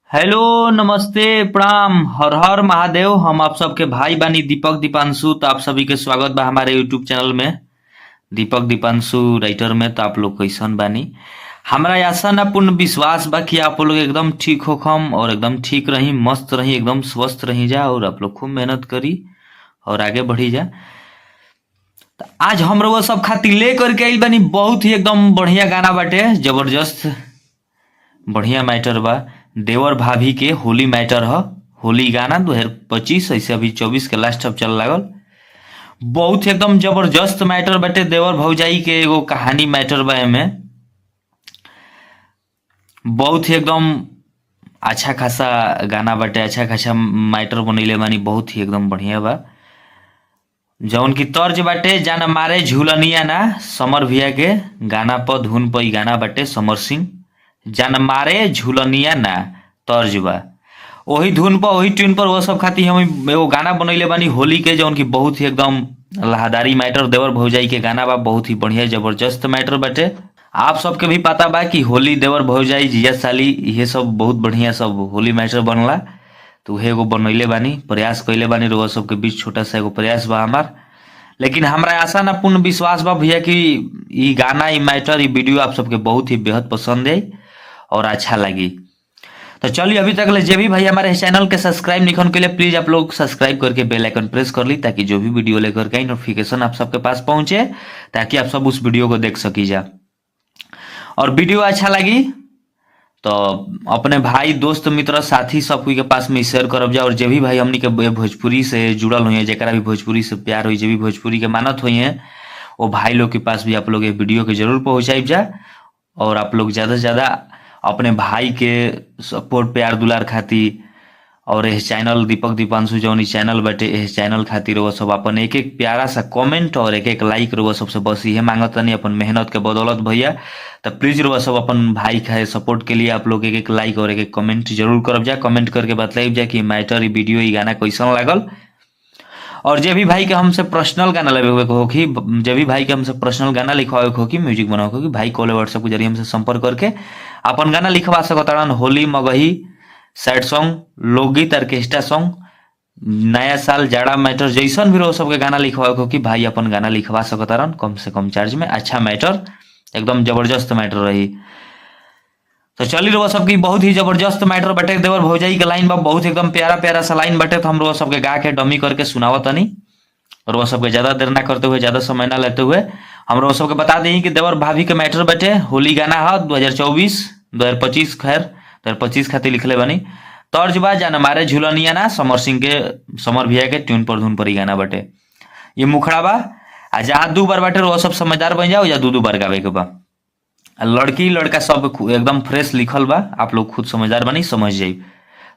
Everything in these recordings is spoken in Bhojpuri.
हेलो, नमस्ते, प्रणाम, हर हर महादेव। हम आप सबके भाई बानी दीपक दीपांशु। तो आप सभी के स्वागत बा हमारे यूट्यूब चैनल में दीपक दीपांशु राइटर में। तो आप लोग कैसन बानी? हमरा आशा ना पूर्ण विश्वास बा कि आप लोग एकदम ठीक होखम और एकदम ठीक रही, मस्त रही, एकदम स्वस्थ रही जा और आप लोग खूब मेहनत करी और आगे बढ़ी जा। तो आज हम लोग सब खातिर ले करके आइल बानी बहुत ही एकदम बढ़िया गाना बाटे, जबरदस्त बढ़िया मैटर बा। देवर भाभी के होली मैटर ह। होली गाना 2025 ऐसे अभी 24 के लास्ट अब चल लागल। बहुत ही एकदम जबरदस्त मैटर बाटे। देवर भौजाई के एगो कहानी मैटर बा एमे। बहुत ही एकदम अच्छा खासा गाना बाटे, अच्छा खासा मैटर बनैले बानी, बहुत ही एकदम बढ़िया बा। जौन की तर्ज बाटे जाना मारे झूलनिया ना, समर भैया के गाना पर धुन पर गाना बाटे समर सिंह। जान मारे झूलनिया ना तर्ज बा, वही धुन पर वही ट्यून पर वो सब खातिर हम एगो गाना बनैले बानी होली के, जौन की बहुत ही एकदम लहादारी मैटर देवर भौजाई के गाना बा। बहुत ही बढ़िया जबरदस्त मैटर बाटे। आप सबके भी पता बा कि होली देवर भौजाई जिया साली ये सब बहुत बढ़िया सब होली मैटर बनला। तो उहे एगो बनैले बानी, प्रयास कैले बानी रउआ सबके बीच छोटा सा एगो प्रयास बा हमार। लेकिन हमरा आशा ना पूर्ण विश्वास बा भैया कि ई गाना, ई मैटर, ई वीडियो आप सबके बहुत ही बेहद पसंद आई और अच्छा लगी। तो चलिए, अभी तक ले जे भी भाई हमारे चैनल के सब्सक्राइब नहीं के लिए प्लीज आप लोग सब्सक्राइब करके बेल आइकन प्रेस कर ली, ताकि जो भी वीडियो लेकर के नोटिफिकेशन आप सबके पास पहुंचे, ताकि आप सब उस वीडियो को देख सकी जा। और वीडियो अच्छा लगी तो अपने भाई दोस्त मित्र साथी सब कोई के पास में शेयर करब जा। और जे भी भाई हमनी के भोजपुरी से जुड़ल हुई है, जरा भी भोजपुरी से प्यार हुई, जे भी भोजपुरी के मानत हुई है, वो भाई लोग के पास भी आप लोग ये वीडियो के जरूर पहुंचाई जा। और आप लोग ज़्यादा से ज़्यादा अपने भाई के सपोर्ट प्यार दुलार खातिर और यह चैनल दीपक दीपांशु जौन चैनल बटे, इस चैनल खातिर वो सब अपन एक एक प्यारा सा कमेंट और एक एक लाइक रहो सबसे, बस ये मांगत नहीं अपन मेहनत के बदौलत भैया। तो प्लीज रहो सब अपन भाई का सपोर्ट के लिए आप लोग एक एक लाइक और एक एक कमेंट जरूर करब जा। कमेंट करके बताइब जा कि मैटर, वीडियो, ये गाना कैसन लागल। और जे भी भाई के हमसे पर्सनल गाना लेवे को होगी, जे भी भाई के हमसे पर्सनल गाना लिखवावे को होगी, म्यूजिक बनावे को होगी, भाई कॉल व्हाट्सएप के जरिए हमसे संपर्क करके अपन गाना लिखवा सकतारन। होली, मगही, सैड सॉन्ग, लोकगीत, ऑर्केस्ट्रा सॉन्ग, नया साल, जाड़ा मैटर, जैसन भी रहो सबके गाना लिखवावे को होगी, भाई अपन गाना लिखवा सकतारन कम से कम चार्ज में। अच्छा मैटर, एकदम जबरदस्त मैटर रही। तो चली रहो सबकी बहुत ही जबरदस्त मैटर बटे, देवर भौजाई के लाइन बा, बहुत एकदम प्यारा प्यारा सा लाइन बटे। तो हम रोज सबके गा के डमी करके सुनावत तनी। और वो सबके ज्यादा देर ना करते हुए, ज्यादा समय ना लेते हुए हम रोज सबके बता दी कि देवर भाभी के मैटर बटे होली गाना है 2024-2025, खैर 2025 खातिर लिखले बनी। तर्ज बा जान मारे झूलनिया ना, समर सिंह के, समर भैया के ट्यून पर धुन पर ही गाना बटे। ये मुखड़ा बा, आ जहाँ 2 बार बटे वो सब समझदार बन जाओ, या 2 बार गावे के बा। लड़की लड़का सब एकदम फ्रेश लिखल बा, आप लोग खुद समझदार बनी, समझ जाई।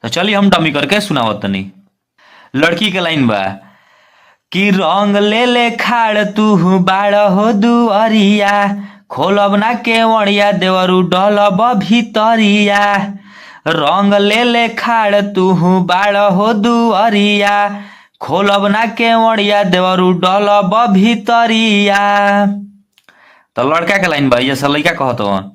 तो चलिए हम डमी करके सुनावत तनी। लड़की के लाइन बा कि रंग ले ले खाड़ तू बाड़ हो दुअरिया, खोलब ना केवड़िया देवरू डलब भीतरिया। रंग ले ले खाड़ तू बाड़ हो दुअरिया, खोलब ना केवड़िया देवरू डलब भीतरिया। तो लड़का के लाइन बा, ये सब लड़का कहत हवन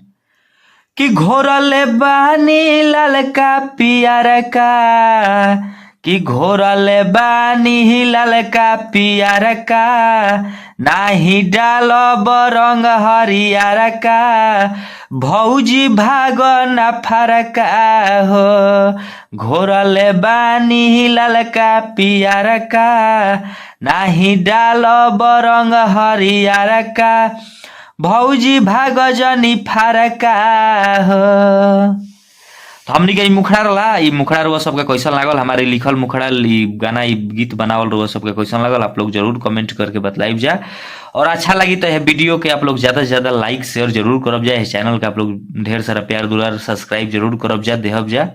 कि घोरले बानी ललका पियर का, कि घोरले बानी ललका पियर का, नाही डालब रंग हरियर का, भौजी भाग न फरका हो। घोरले बानी ललका पियर का, नाही डालब रंग हरियर का, भौजी भाग जनी फरका हो। तो हमनी के मुखड़ा रहा, ई मुखड़ा रुआ सबके कैसन लागल, हमारे लिखल मुखड़ा, ई गाना, ई गीत बनावल रुआ सबके कैसन लागल, आप लोग जरूर कमेंट करके बतलाइब जा। और अच्छा लगी तो यह वीडियो के आप लोग ज्यादा से ज्यादा लाइक शेयर जरूर करब जा। इस चैनल का आप लोग ढेर सारा प्यार दुलार सब्सक्राइब जरूर करब जा, देहब जा।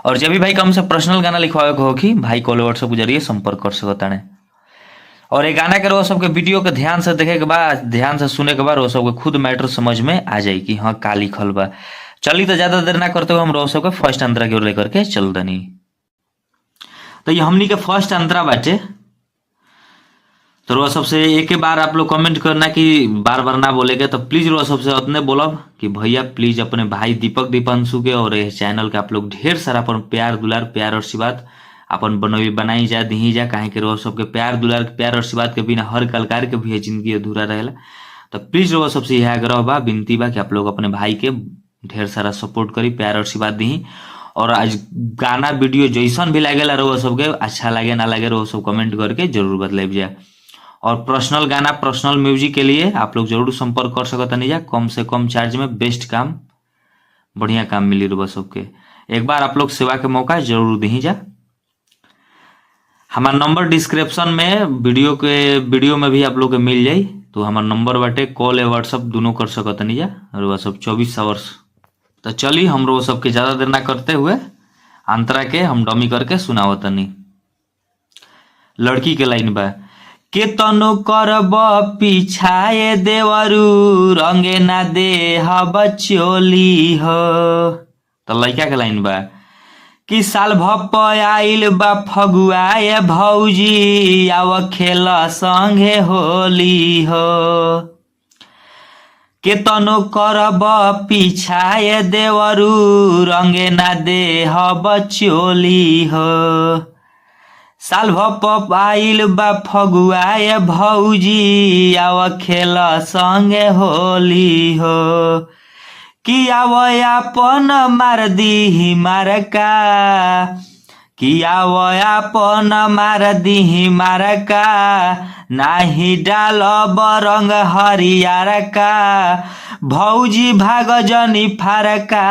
और जब भी भाई कम से पर्सनल गाना लिखवावे को होगी, भाई कॉल व्हाट्सएप के जरिए संपर्क कर सकताने। और ये गाना के वो सबके वीडियो के ध्यान से देखे के बाद, ध्यान से सुने के बाद वो सबके खुद मैटर समझ में आ जाए कि हाँ का लिखल बा। चली तो ज्यादा देर ना करते हुए हम रोज सबके फर्स्ट अंतरा की ओर लेकर के चल दनी। तो ये हमनी के फर्स्ट अंतरा बाटे। तो रोआ सबसे एक ही बार आप लोग कमेंट करना कि बार बार ना बोलेगे, तो प्लीज रोआ सबसे उतने बोलब कि भैया प्लीज अपने भाई दीपक दीपांशु के और ये चैनल के आप लोग ढेर सारा अपन प्यार दुलार प्यार और आशीर्वाद अपन बनाई जा दी जा, काहे के रोआ सबके प्यार दुलार प्यार और आशीर्वाद के बिना हर कलाकार के भी जिंदगी अधूरा रहेला। तो प्लीज रोआ सबसे यह आग्रह बा विनती बा कि आप लोग अपने भाई के ढेर सारा सपोर्ट करी प्यार और आशीर्वाद दी। और आज गाना वीडियो जैसन भी लागेला रोआ सबके अच्छा लगे ना लगे रोआ सब कमेंट करके जरूर बतलाइब जा। और पर्सनल गाना पर्सनल म्यूजिक के लिए आप लोग जरूर संपर्क कर सकता नहीं जा, कम से कम चार्ज में बेस्ट काम बढ़िया काम मिली रोआ सबके। एक बार आप लोग सेवा के मौका जरूर दी जा। हमारा नंबर डिस्क्रिप्शन में वीडियो में भी आप लोग के मिल जाई, तो हमारा नंबर बाटे कॉल या व्हाट्सअप दोनों कर सकता नहीं जा रोआ सब 24 आवर्स। तो चलिए हम रोआ सबके ज्यादा देर ना करते हुए अंतरा के हम डमी करके सुनावता नहीं। लड़की के लाइन बा के तनु करब पिछाए देवरू रंगे ना दे हब चोली हो। तो लड़का के लाइन बा कि साल भप आइल बा फगुआए भौजी आव खेल संगे होली हो। के तनु करब पिछाए देवरू रंगे ना दे हब चोली हो। साल भप आइल बा फगुआए भौजी आव खेल संगे होली हो। कि आव अपन मार दी मारका कि आव अपन मार दी मारका नाही डालब रंग हरियर का भौजी भाग जनी फारका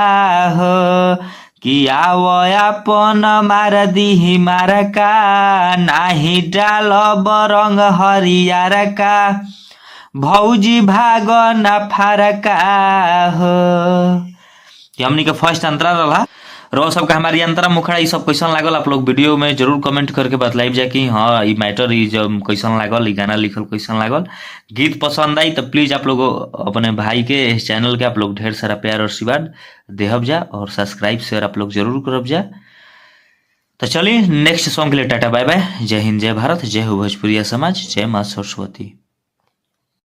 हो। कि आव अपन मार दी मारका नाही डालब रंग हरियर का भौजी भाग न फारका हो। हमनी के फर्स्ट अंतरा रहा रो सबका हमारी अंतरा मुखड़ा ये सब कैसन लागल आप लोग वीडियो में जरूर कमेंट करके बतलाइब जा कि हाँ ये मैटर ये जब कैसन लागल, ये गाना लिखल कैसन लागल। गीत पसंद आई तो प्लीज आप लोग अपने भाई के इस चैनल के आप लोग ढेर सारा प्यार और आशीर्वाद देहब जा और सब्सक्राइब शेयर आप लोग जरूर करब जा। तो चलिए नेक्स्ट सॉन्ग के लिए टाटा बाय बाय। जय हिंद जय भारत जय हो भोजपुरिया समाज जय माँ सरस्वती।